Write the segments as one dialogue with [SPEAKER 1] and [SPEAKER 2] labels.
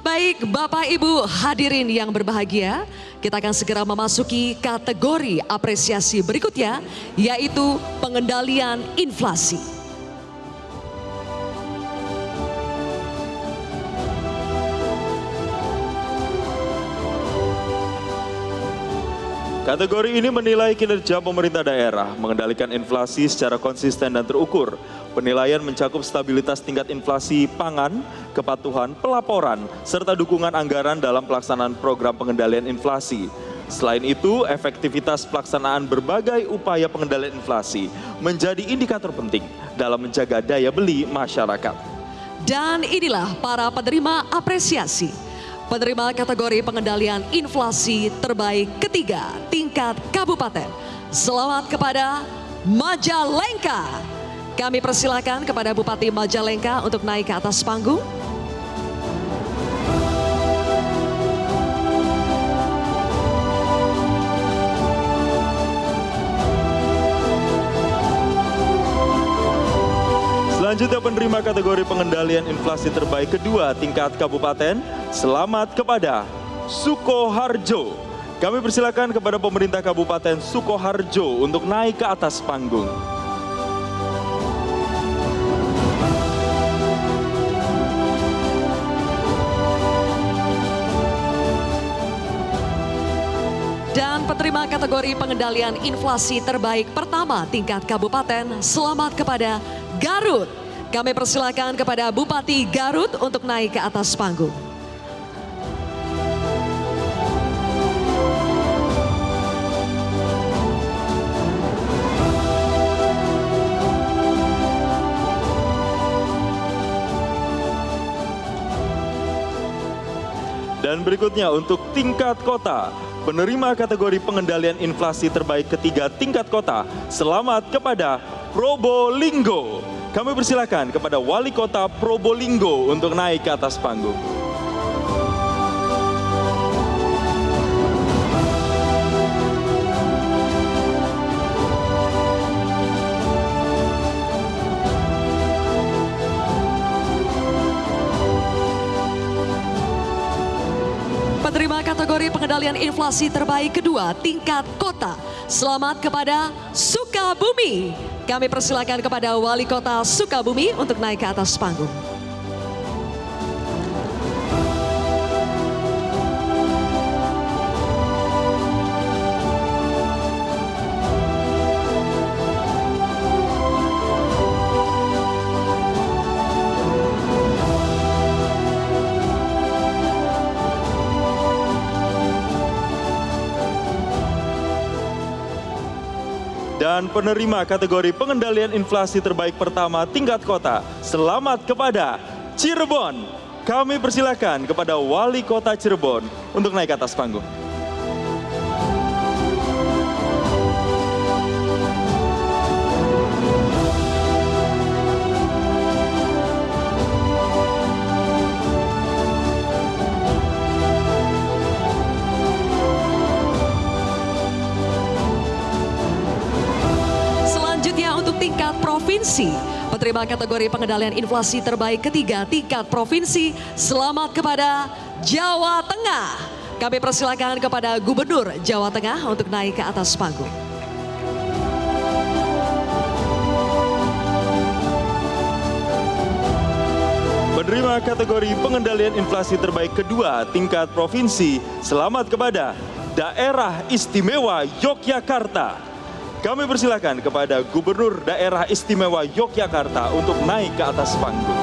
[SPEAKER 1] Baik Bapak Ibu hadirin yang berbahagia, kita akan segera memasuki kategori apresiasi berikutnya, yaitu pengendalian inflasi.
[SPEAKER 2] Kategori ini menilai kinerja pemerintah daerah mengendalikan inflasi secara konsisten dan terukur. Penilaian mencakup stabilitas tingkat inflasi pangan, kepatuhan, pelaporan, serta dukungan anggaran dalam pelaksanaan program pengendalian inflasi. Selain itu, efektivitas pelaksanaan berbagai upaya pengendalian inflasi menjadi indikator penting dalam menjaga daya beli masyarakat.
[SPEAKER 1] Dan inilah para penerima apresiasi. Penerima kategori pengendalian inflasi terbaik ketiga tingkat kabupaten. Selamat kepada Majalengka. Kami persilakan kepada Bupati Majalengka untuk naik ke atas panggung.
[SPEAKER 2] Selanjutnya penerima kategori pengendalian inflasi terbaik kedua tingkat kabupaten, selamat kepada Sukoharjo. Kami persilakan kepada pemerintah Kabupaten Sukoharjo untuk naik ke atas panggung.
[SPEAKER 1] Dan penerima kategori pengendalian inflasi terbaik pertama tingkat kabupaten, selamat kepada Garut. Kami persilakan kepada Bupati Garut untuk naik ke atas panggung.
[SPEAKER 2] Dan berikutnya untuk tingkat kota, penerima kategori pengendalian inflasi terbaik ketiga tingkat kota, selamat kepada Probolinggo. Kami persilakan kepada Wali Kota Probolinggo untuk naik ke atas panggung.
[SPEAKER 1] Penerima kategori pengendalian inflasi terbaik kedua tingkat kota, selamat kepada Sukabumi. Kami persilakan kepada Wali Kota Sukabumi untuk naik ke atas panggung.
[SPEAKER 2] Dan penerima kategori pengendalian inflasi terbaik pertama tingkat kota, selamat kepada Cirebon. Kami persilakan kepada Wali Kota Cirebon untuk naik ke atas panggung.
[SPEAKER 1] Tingkat provinsi, penerima kategori pengendalian inflasi terbaik ketiga tingkat provinsi, selamat kepada Jawa Tengah. Kami persilakan kepada Gubernur Jawa Tengah untuk naik ke atas panggung.
[SPEAKER 2] Penerima kategori pengendalian inflasi terbaik kedua tingkat provinsi, selamat kepada Daerah Istimewa Yogyakarta. Kami persilakan kepada Gubernur Daerah Istimewa Yogyakarta untuk naik ke atas panggung.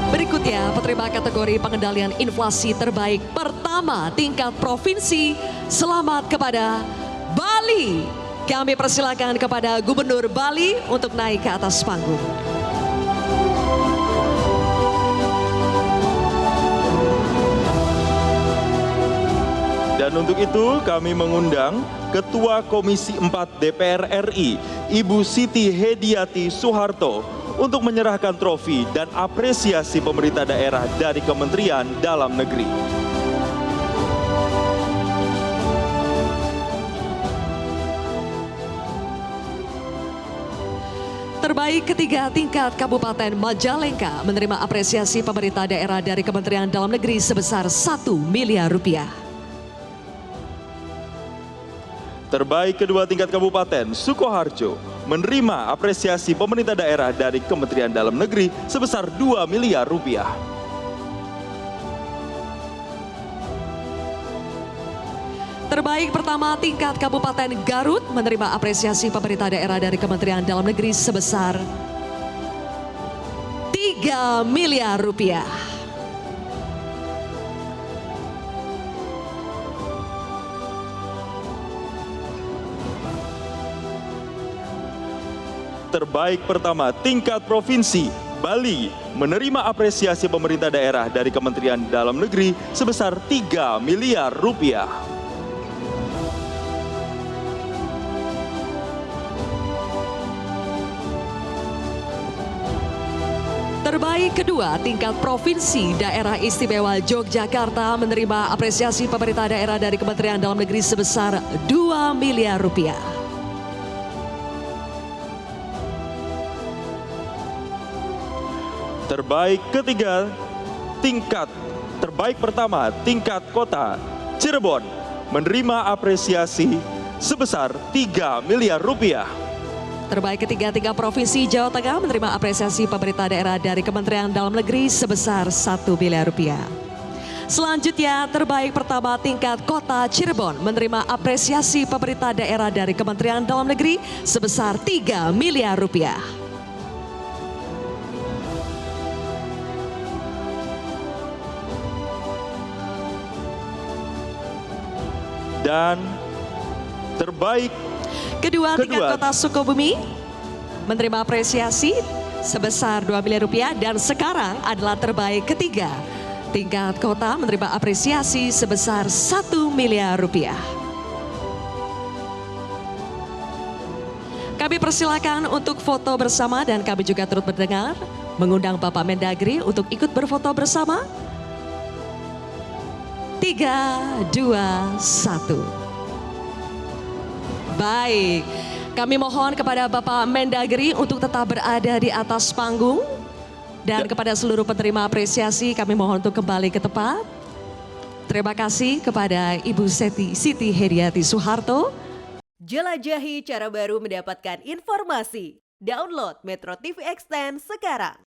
[SPEAKER 1] Berikutnya, penerima kategori pengendalian inflasi terbaik pertama tingkat provinsi, selamat kepada Bali. Kami persilakan kepada Gubernur Bali untuk naik ke atas panggung.
[SPEAKER 2] Dan untuk itu kami mengundang Ketua Komisi 4 DPR RI, Ibu Siti Hediati Soeharto, untuk menyerahkan trofi dan apresiasi pemerintah daerah dari Kementerian Dalam Negeri.
[SPEAKER 1] terbaik ketiga tingkat Kabupaten Majalengka menerima apresiasi pemerintah daerah dari Kementerian Dalam Negeri sebesar 1 miliar rupiah.
[SPEAKER 2] Terbaik kedua tingkat Kabupaten Sukoharjo menerima apresiasi pemerintah daerah dari Kementerian Dalam Negeri sebesar 2 miliar rupiah.
[SPEAKER 1] Terbaik pertama tingkat Kabupaten Garut menerima apresiasi pemerintah daerah dari Kementerian Dalam Negeri sebesar 3 miliar rupiah.
[SPEAKER 2] Terbaik pertama tingkat Provinsi Bali menerima apresiasi pemerintah daerah dari Kementerian Dalam Negeri sebesar 3 miliar rupiah.
[SPEAKER 1] Terbaik kedua tingkat Provinsi Daerah Istimewa Yogyakarta menerima apresiasi pemerintah daerah dari Kementerian Dalam Negeri sebesar 2 miliar rupiah.
[SPEAKER 2] Terbaik ketiga terbaik pertama tingkat Kota Cirebon menerima apresiasi sebesar 3 miliar rupiah.
[SPEAKER 1] Terbaik ketiga tingkat Provinsi Jawa Tengah menerima apresiasi pemerintah daerah dari Kementerian Dalam Negeri sebesar 1 miliar rupiah. Selanjutnya terbaik pertama tingkat Kota Cirebon menerima apresiasi pemerintah daerah dari Kementerian Dalam Negeri sebesar 3 miliar rupiah.
[SPEAKER 2] Dan terbaik
[SPEAKER 1] Kedua tingkat Kota Sukabumi menerima apresiasi sebesar 2 miliar rupiah, dan sekarang adalah terbaik ketiga tingkat kota menerima apresiasi sebesar 1 miliar rupiah. Kami persilakan untuk foto bersama dan kami juga turut mendengar mengundang Bapak Mendagri untuk ikut berfoto bersama. 3, 2, 1. Baik, kami mohon kepada Bapak Mendagri untuk tetap berada di atas panggung. Dan kepada seluruh penerima apresiasi kami mohon untuk kembali ke tempat. Terima kasih kepada Ibu Siti Hediati Soeharto.
[SPEAKER 3] Jelajahi cara baru mendapatkan informasi. Download Metro TV Extend sekarang.